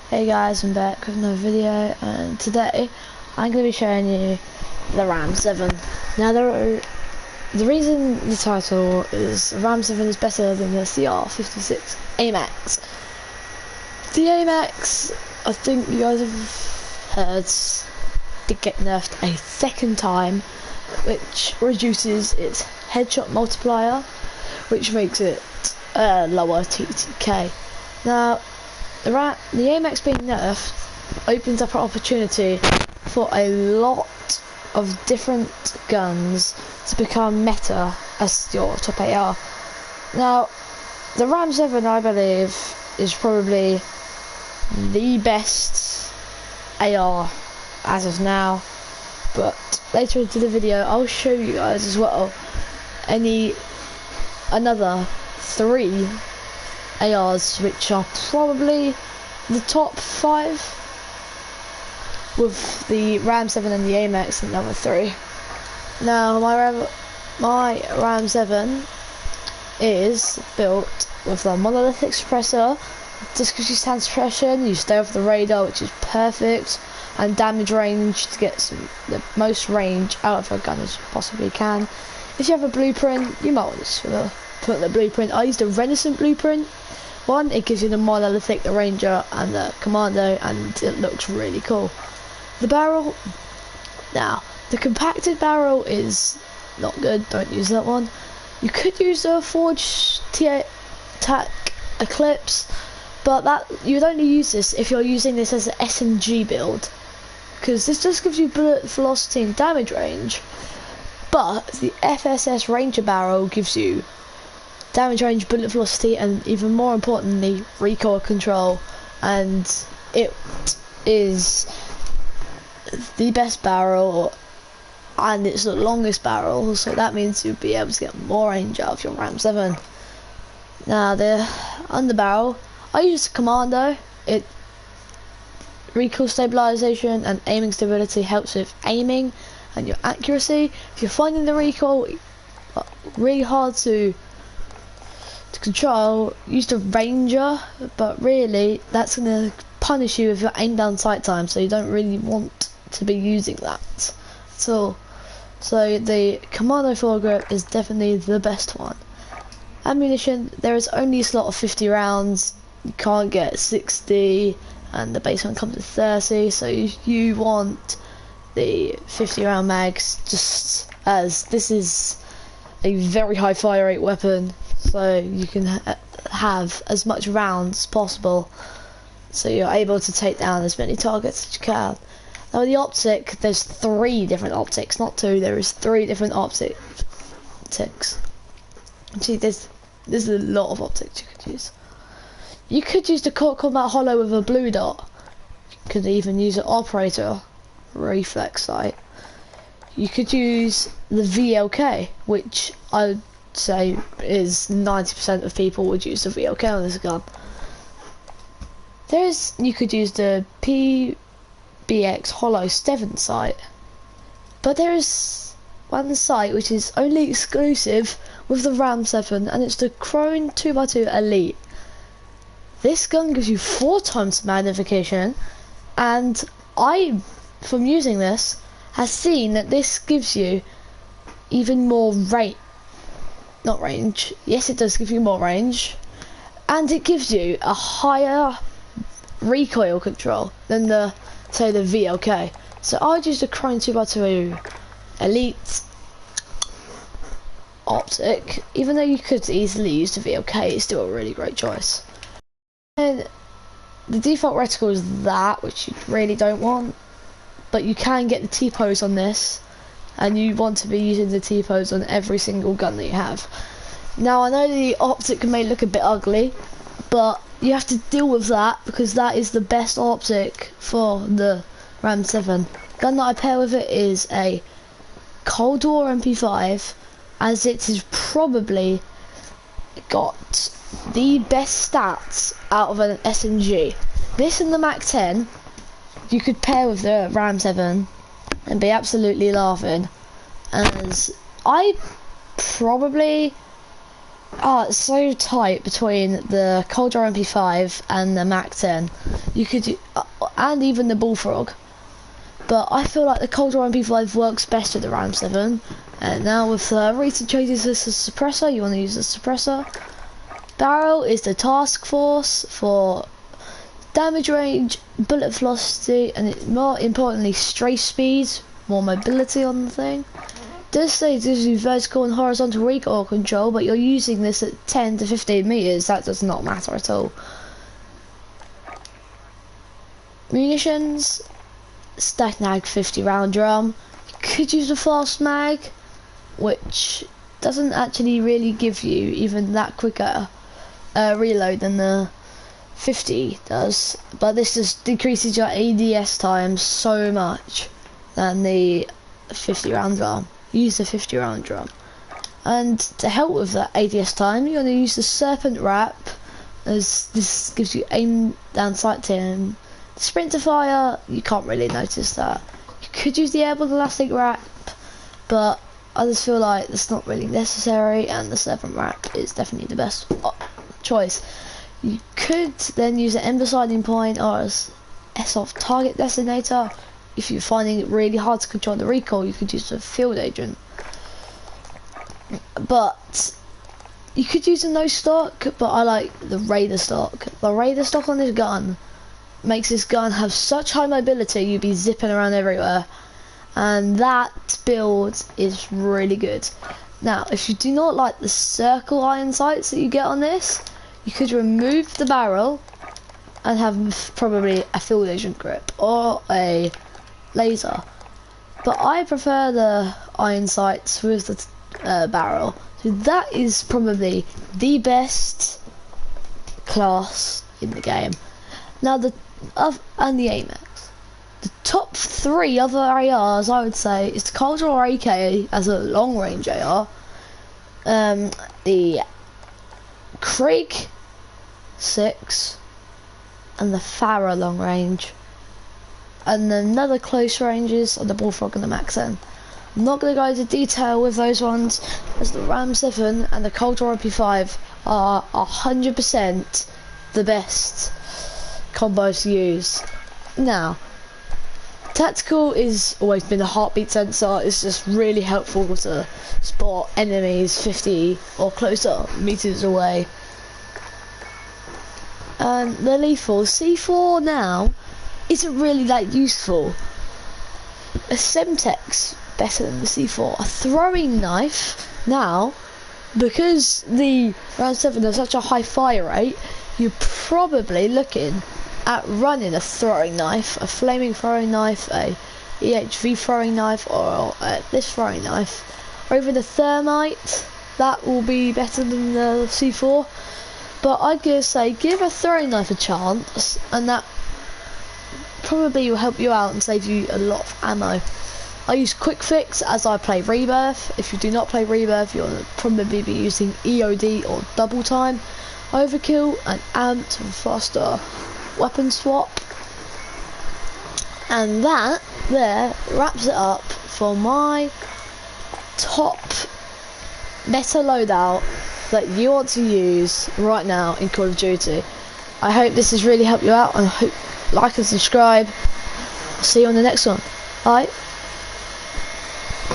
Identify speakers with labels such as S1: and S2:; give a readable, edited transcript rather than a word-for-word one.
S1: Hey guys, I'm back with another video, and today I'm going to be showing you the Ram 7. Now the reason the title is Ram 7 is better than the CR56 Amax. The Amax, I think you guys have heard, did get nerfed a second time, which reduces its headshot multiplier, which makes it lower TTK. Now the Amax being nerfed opens up an opportunity for a lot of different guns to become meta as your top AR. Now, the Ram 7, I believe, is probably the best AR as of now, but later into the video I'll show you guys as well another 3 ARs which are probably the top 5, with the Ram 7 and the Amax at number 3. Now my Ram 7 is built with a monolithic suppressor, just because you stand suppression, you stay off the radar, which is perfect, and damage range to get the most range out of a gun as you possibly can. If you have a blueprint, you might want to put the blueprint. I used a Renaissance blueprint. One, it gives you the monolithic, the ranger, and the commando, and it looks really cool. The barrel, now the compacted barrel is not good, don't use that one. You could use a Forge TAC Eclipse, but you would only use this if you're using this as an SMG build, because this just gives you bullet velocity and damage range, but the FSS Ranger barrel gives you damage range, bullet velocity, and even more importantly, recoil control, and it is the best barrel and it's the longest barrel, so that means you'll be able to get more range out of your Ram 7. Now the underbarrel, I use commando. It recoil stabilization and aiming stability helps with aiming and your accuracy. If you're finding the recoil really hard to control, use the ranger, but really that's going to punish you with your aim down sight time, so you don't really want to be using that at all. So the commando foregrip is definitely the best one. Ammunition, there is only a slot of 50 rounds, you can't get 60, and the base one comes with 30, so you want the 50 round mags, just as this is a very high fire rate weapon, so you can have as much rounds as possible, so you're able to take down as many targets as you can. Now the optic, there's 3 different optics, not 2, there is 3 different optics. See, there's a lot of optics you could use. You could use the combat hollow with a blue dot. You could even use an operator reflex sight. You could use the VLK, which I would say is 90% of people would use the VLK on this gun. You could use the PBX hollow Steven sight, but there is one sight which is only exclusive with the Ram 7, and it's the Crone 2x2 Elite. This gun gives you 4 times magnification, and I, from using this, has seen that this gives you even more not range, yes it does give you more range, and it gives you a higher recoil control than the VLK. So I'd use the Crone 2x2 Elite optic, even though you could easily use the VLK, it's still a really great choice. And the default reticle is that, which you really don't want, but you can get the T-pose on this, and you want to be using the T-pose on every single gun that you have. Now I know the optic may look a bit ugly, but you have to deal with that because that is the best optic for the Ram 7. Gun that I pair with it is a Cold War MP5, as it has probably got the best stats out of an SMG. This and the Mac 10 you could pair with the Ram 7 and be absolutely laughing, as I probably it's so tight between the Coldra MP5 and the Mac 10. You could, and even the Bullfrog. But I feel like the Coldra MP5 works best with the Ram 7. And now with recent changes to the suppressor, you want to use the suppressor. Barrel is the task force for damage range, bullet velocity, and more importantly, strafe speed, more mobility on the thing. This stage gives you vertical and horizontal recoil control, but you're using this at 10 to 15 meters. That does not matter at all. Munitions, stack mag 50 round drum. You could use a fast mag, which doesn't actually really give you even that quicker reload than the 50 does, but this just decreases your ADS time so much than the 50 round drum. Use the 50 round drum. And to help with that ADS time, you're going to use the Serpent Wrap, as this gives you aim down sight time. The Sprint to Fire, you can't really notice that. You could use the Airborne Elastic Wrap, but I just feel like it's not really necessary, and the Serpent Wrap is definitely the best choice. You could then use an Ember Sighting Point or a soft target designator. If you're finding it really hard to control the recoil, you could use a Field Agent. But you could use a no stock, but I like the Raider stock. The Raider stock on this gun makes this gun have such high mobility, you'd be zipping around everywhere. And that build is really good. Now, if you do not like the circle iron sights that you get on this, you could remove the barrel and have probably a Field Agent grip or a laser. But I prefer the iron sights with the barrel. So that is probably the best class in the game. Now and the Amax. The top 3 other ARs, I would say, is the Coldra AK as a long range AR, the Krieg 6, and the Farah long range, and another close ranges are the Bullfrog and the Max 10. I'm not going to go into detail with those ones, as the Ram 7 and the Coldra MP5 are 100% the best combos to use. Now, tactical is always been a heartbeat sensor. It's just really helpful to spot enemies 50 or closer meters away. And the lethal C4 now isn't really that useful. A Semtex better than the C4. A throwing knife now, because the round 7 has such a high fire rate, you're probably looking at running a throwing knife, a flaming throwing knife, a EHV throwing knife, or this throwing knife. Over the thermite, that will be better than the C4. But I'd say give a throwing knife a chance, and that probably will help you out and save you a lot of ammo. I use Quick Fix as I play Rebirth. If you do not play Rebirth, you'll probably be using EOD or Double Time, Overkill, and Amped for faster weapon swap. And that there wraps it up for my top meta loadout that you want to use right now in Call of Duty. I hope this has really helped you out, and I hope like and subscribe. See you on the next one. Bye.